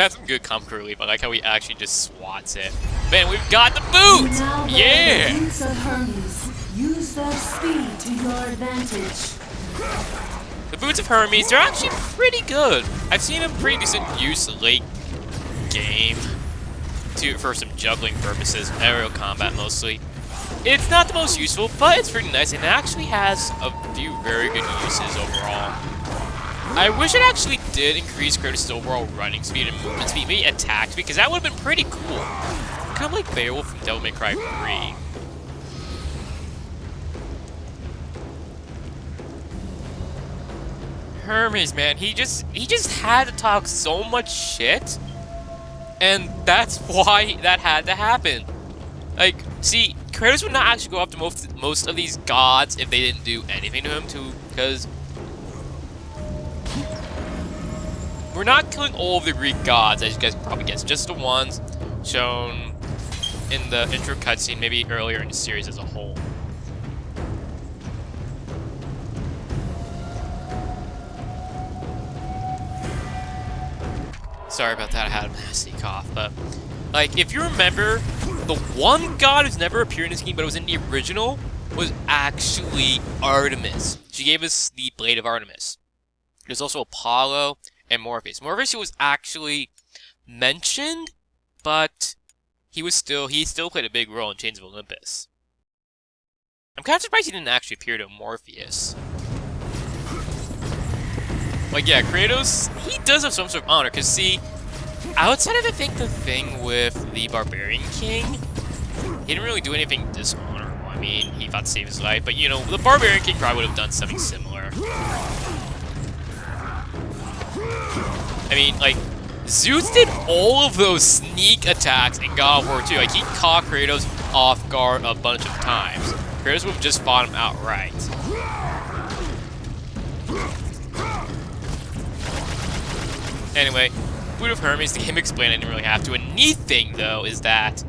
That's some good comic relief. I like how he actually just swats it. Man, we've got the boots! Yeah! The boots of Hermes. Use their speed to your advantage. The boots of Hermes, they're actually pretty good. I've seen them pretty decent use late game for some juggling purposes, aerial combat mostly. It's not the most useful, but it's pretty nice, and it actually has a few very good uses overall. I wish it actually did increase Kratos' overall running speed and movement speed, maybe attack speed, because that would have been pretty cool. Kind of like Beowulf from Devil May Cry 3. Hermes, man, he just had to talk so much shit, and that's why that had to happen. Like, see, Kratos would not actually go after most of these gods if they didn't do anything to him, because we're not killing all of the Greek gods, as you guys probably guessed, just the ones shown in the intro cutscene, maybe earlier in the series as a whole. Sorry about that, I had a nasty cough, but like, if you remember, the one god who's never appeared in this game, but it was in the original, was actually Artemis. She gave us the Blade of Artemis. There's also Apollo and Morpheus. Morpheus was actually mentioned, but he still played a big role in Chains of Olympus. I'm kind of surprised he didn't actually appear to Morpheus. Like, yeah, Kratos, he does have some sort of honor, because see, outside of, I think, the thing with the Barbarian King, he didn't really do anything dishonorable. I mean, he fought to save his life, but, you know, the Barbarian King probably would have done something similar. I mean, like, Zeus did all of those sneak attacks in God of War 2. Like, he caught Kratos off guard a bunch of times. Kratos would have just fought him outright. Anyway, Boot of Hermes, the game explained I didn't really have to. A neat thing, though, is that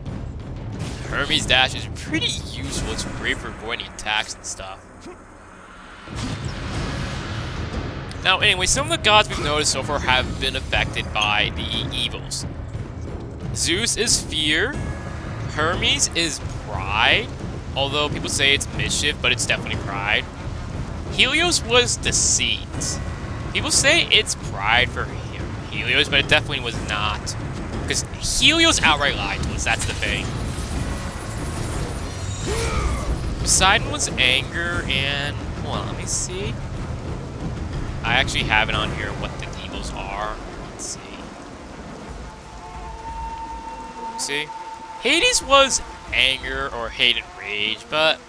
Hermes' dash is pretty useful. It's great for avoiding attacks and stuff. Now, anyway, some of the gods we've noticed so far have been affected by the evils. Zeus is fear. Hermes is pride. Although people say it's mischief, but it's definitely pride. Helios was deceit. People say it's pride for Helios, but it definitely was not. Because Helios outright lied to us, that's the thing. Poseidon was anger, and, hold on, let me see. I actually have it on here what the evils are. Let's see. Hades was anger or hate and rage, but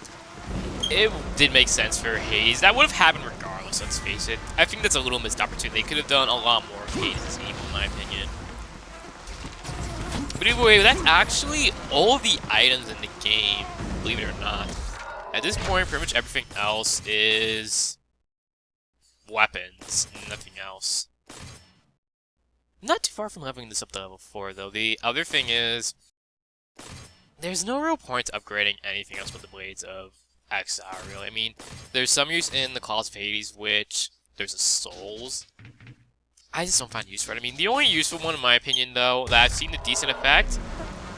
it did make sense for Hades. That would have happened regardless, let's face it. I think that's a little missed opportunity. They could have done a lot more of Hades' evil, in my opinion. But anyway, that's actually all the items in the game, believe it or not. At this point, pretty much everything else is weapons, nothing else. Not too far from leveling this up to level 4, though. The other thing is, there's no real point to upgrading anything else but the Blades of Exile, really. I mean, there's some use in the Claws of Hades, which there's a Souls. I just don't find use for it. I mean, the only useful one, in my opinion, though, that I've seen a decent effect,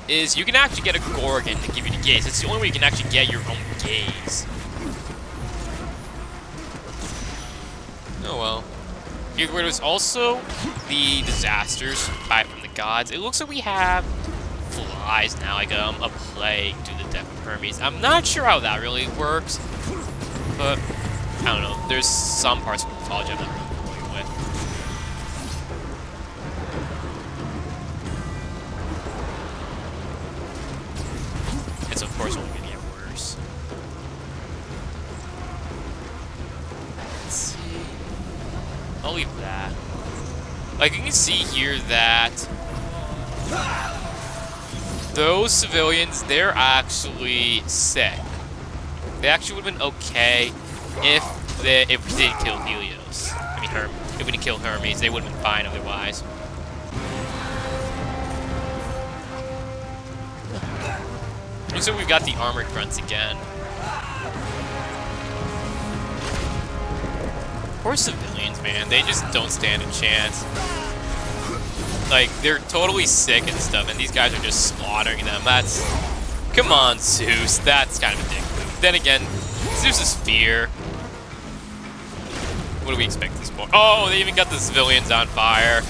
is you can actually get a Gorgon to give you the gaze. It's the only way you can actually get your own gaze. Oh well. Either way, there's also the disasters from the gods. It looks like we have flies now, like a plague to the death of Hermes. I'm not sure how that really works, but I don't know. There's some parts of mythology I'm not really familiar with. It's of course only going to get worse. Let's see. I'll leave that. Like, you can see here that those civilians, they're actually sick. They actually would have been okay if we didn't kill Helios. I mean, if we didn't kill Hermes, they would have been fine otherwise. Looks like we've got the armored grunts again. Poor civilians, man. They just don't stand a chance. Like, they're totally sick and stuff, and these guys are just slaughtering them. That's... Come on, Zeus. That's kind of ridiculous. Then again, Zeus is fear. What do we expect at this point? Oh, they even got the civilians on fire.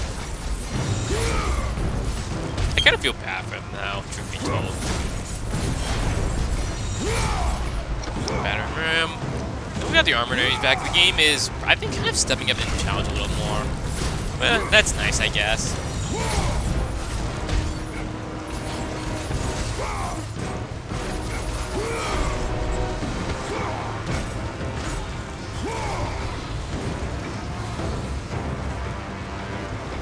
I kind of feel bad for them now, truth be told. Batter rim. We got the armored enemies back. The game is, I think, kind of stepping up in the challenge a little more. But that's nice, I guess.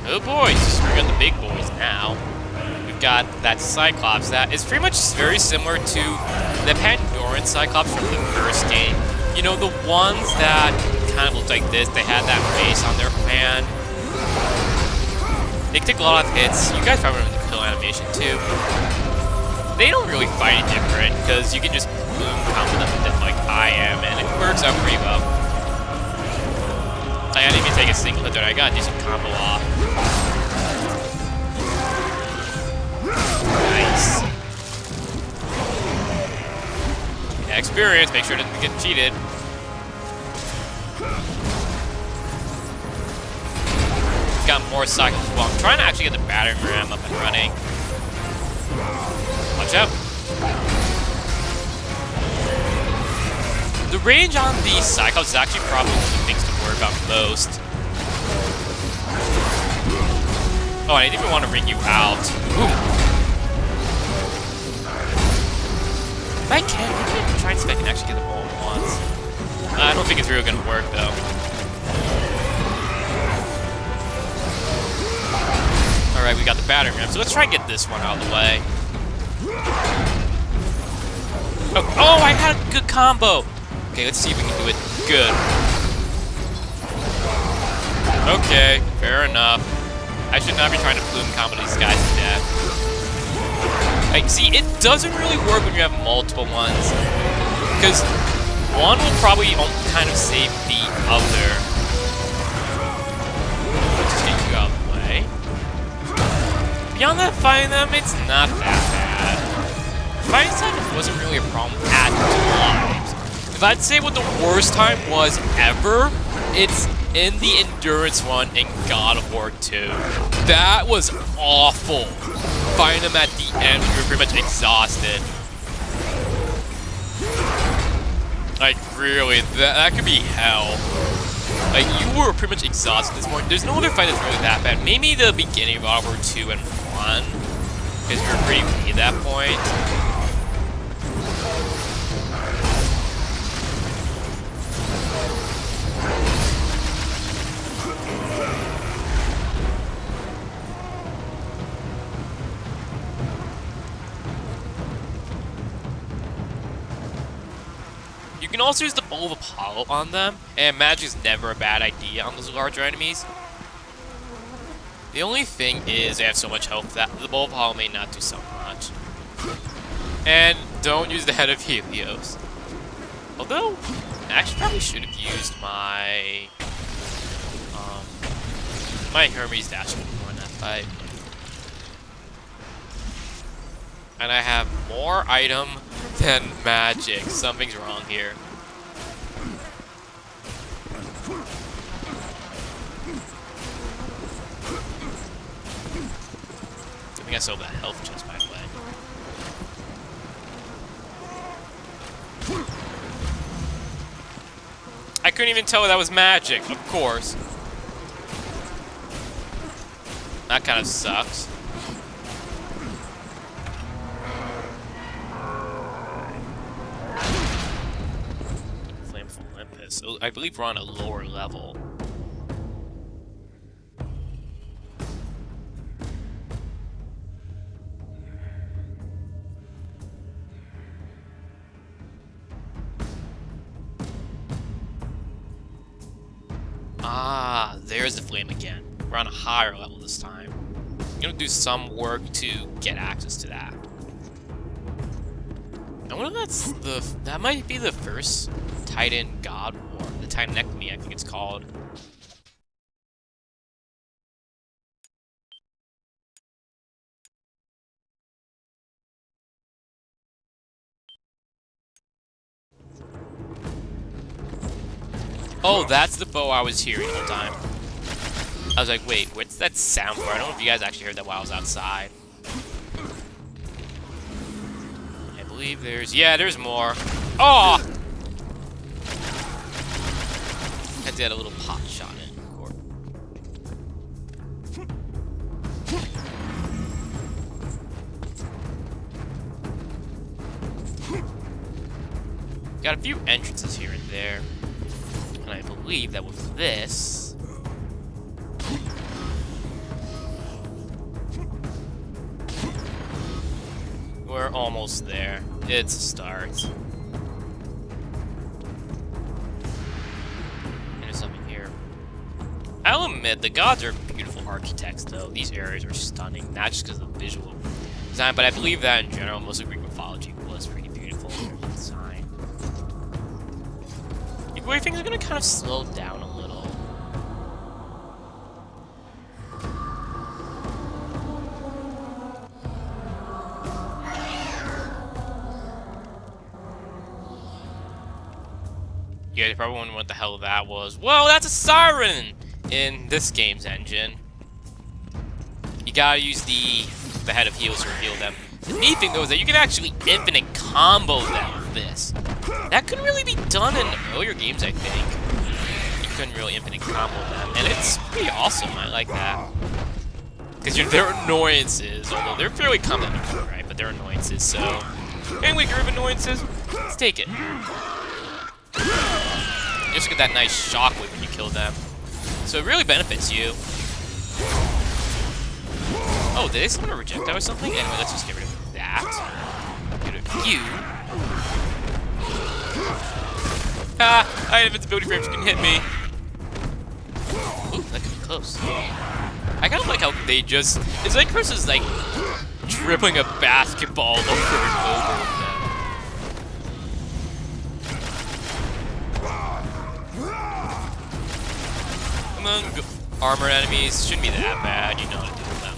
Oh boys, we got the big boys now. We've got that Cyclops that is pretty much very similar to the Pandoran Cyclops from the first game. You know, the ones that kind of looked like this, they had that face on their hand. They take a lot of hits. You guys probably remember the kill animation too. They don't really fight it different, because you can just boom combo them like I am, and it works out pretty well. I didn't even take a single hit there. I gotta do some combo off. Nice. Yeah, experience. Make sure to get cheated. Got more Cyclops. Well, I'm trying to actually get the battering ram up and running. Watch out. The range on the Cyclops is actually probably one of the things to worry about most. Oh, I didn't even want to ring you out. Ooh. If I can, maybe try and see if I can actually get them all at once. I don't think it's really going to work, though. Alright, we got the battering ram, so let's try and get this one out of the way. Oh, I had a good combo! Okay, let's see if we can do it good. Okay, fair enough. I should not be trying to plume combo these guys to death. Like, see, it doesn't really work when you have multiple ones. Because one will probably kind of save the other. Just get you out of the way. Beyond that, fighting them, it's not that bad. Fighting Cyclops wasn't really a problem at times. If I'd say what the worst time was ever, it's in the endurance one in God of War 2. That was awful. Fighting them at the end when you were pretty much exhausted. Like, really, that could be hell. Like, you were pretty much exhausted at this point. There's no other fight that's really that bad. Maybe the beginning of God of War 2 and 1, because you were pretty weak at that point. You can also use the Bowl of Apollo on them, and magic is never a bad idea on those larger enemies. The only thing is they have so much health that the Bowl of Apollo may not do so much. And don't use the Head of Helios. Although, I actually probably should have used my my Hermes dash more in that fight. And I have more item than magic. Something's wrong here. I think I sold that health chest, by the way. I couldn't even tell that was magic, of course. That kind of sucks. Flame of Olympus. I believe we're on a lower level. Ah, there's the flame again. We're on a higher level this time. I'm gonna do some work to get access to that. I wonder if that might be the first Titan God War, the Titanectomy, I think it's called. Oh, that's the bow I was hearing the whole time. I was like, wait, what's that sound for? I don't know if you guys actually heard that while I was outside. I believe there's more. Oh! Had to get a little pot shot in. Got a few entrances here and there. And I believe that with this... we're almost there. It's a start. There's something here. I'll admit, the gods are beautiful architects, though. These areas are stunning, not just because of the visual design, but I believe that in general, most of Greek mythology was pretty beautiful design. I think it's gonna kind of slow down a little. Yeah, you probably wondering what the hell that was. Well, that's a Siren in this game's engine. You gotta use the head of heals to heal them. The neat thing, though, is that you can actually infinite combo them with this. That couldn't really be done in earlier games, I think. You couldn't really infinite combo them, and it's pretty awesome. I like that. Because their annoyances, although they're fairly common, right? But they're annoyances, so... Anyway, group of annoyances, let's take it. You just get that nice shockwave when you kill them. So it really benefits you. Oh, did they summon a projectile or something? Anyway, let's just get rid of that. Get rid of you. Ah! I have invincibility frames, you can hit me. Ooh, that could be close. I kind of like how they just... It's like versus, like, dribbling a basketball over and over with them. Come on, armored enemies. Shouldn't be that bad, you know how to deal with them.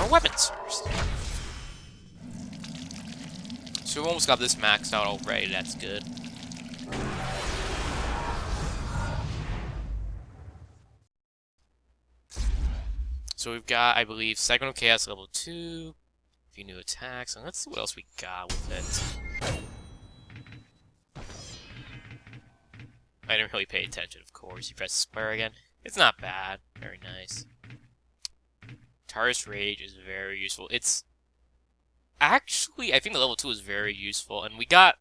Our weapons first. So we've almost got this maxed out already, that's good. So we've got, I believe, Cyclops of Chaos level 2, a few new attacks, and let's see what else we got with it. I didn't really pay attention, of course. You press square again. It's not bad. Very nice. Tartarus Rage is very useful. It's actually, I think the level 2 is very useful, and we got...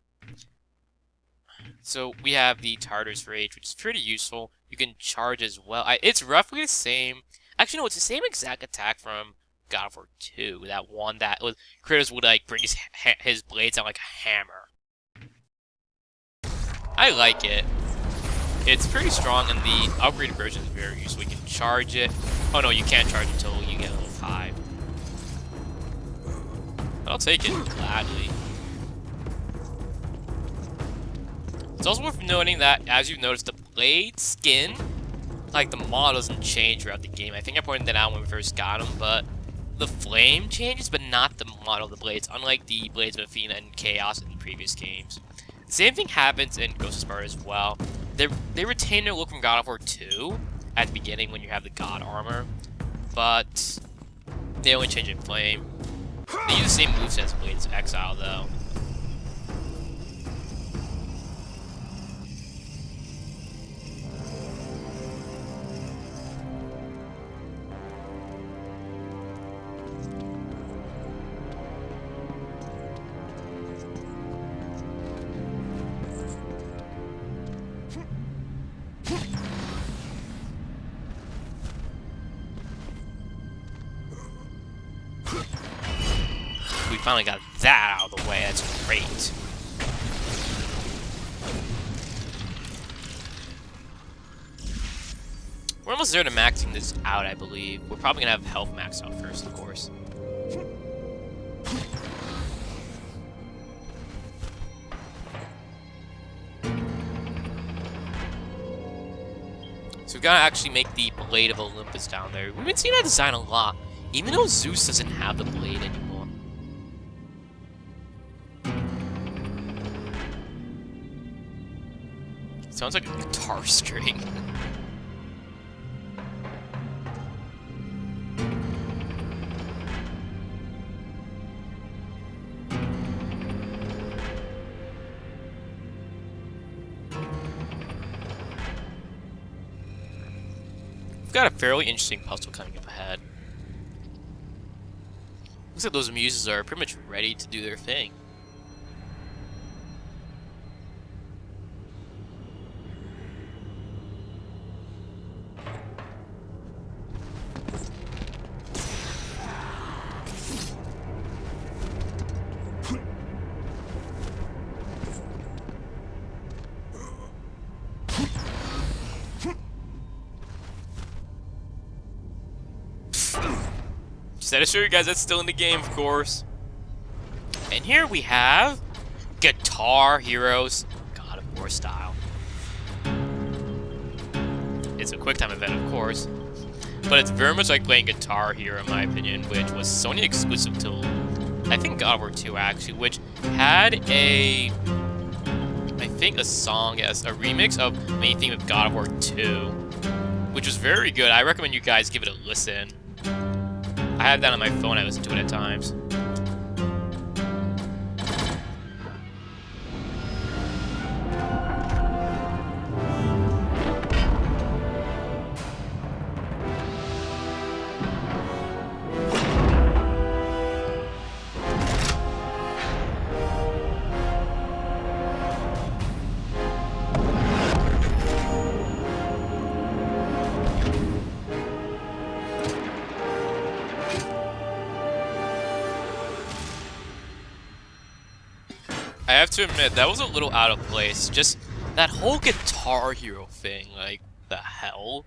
So we have the Tartarus Rage, which is pretty useful. You can charge as well. It's roughly the same... Actually, no, it's the same exact attack from God of War 2. That one that Kratos would, like, bring his blades out like a hammer. I like it. It's pretty strong, and the upgraded version is very useful. You can charge it. Oh no, you can't charge until you get level 5. But I'll take it gladly. It's also worth noting that, as you've noticed, the blade skin, like, the model doesn't change throughout the game. I think I pointed that out when we first got them, but the flame changes, but not the model of the blades, unlike the blades of Athena and Chaos in the previous games. The same thing happens in Ghost of Sparta as well. They retain their look from God of War 2 at the beginning when you have the God armor, but they only change in Flame. They use the same moveset as Blades of Exile, though. We finally got that out of the way. That's great. We're almost there to maxing this out, I believe. We're probably gonna have health maxed out first, of course. So we've got to actually make the Blade of Olympus down there. We've been seeing that design a lot, even though Zeus doesn't have the blade anymore. Sounds like a guitar string. We've got a fairly interesting puzzle coming up ahead. Looks like those muses are pretty much ready to do their thing. Just had to show you guys that's still in the game, of course. And here we have Guitar Heroes God of War style. It's a QuickTime event, of course, but it's very much like playing Guitar Hero, in my opinion, which was Sony exclusive till, I think, God of War 2, actually, which had a, I think, a song as a remix of the main theme of God of War 2, which was very good. I recommend you guys give it a listen. I have that on my phone, I listen to it at times. I have to admit, that was a little out of place. Just that whole Guitar Hero thing, like, the hell?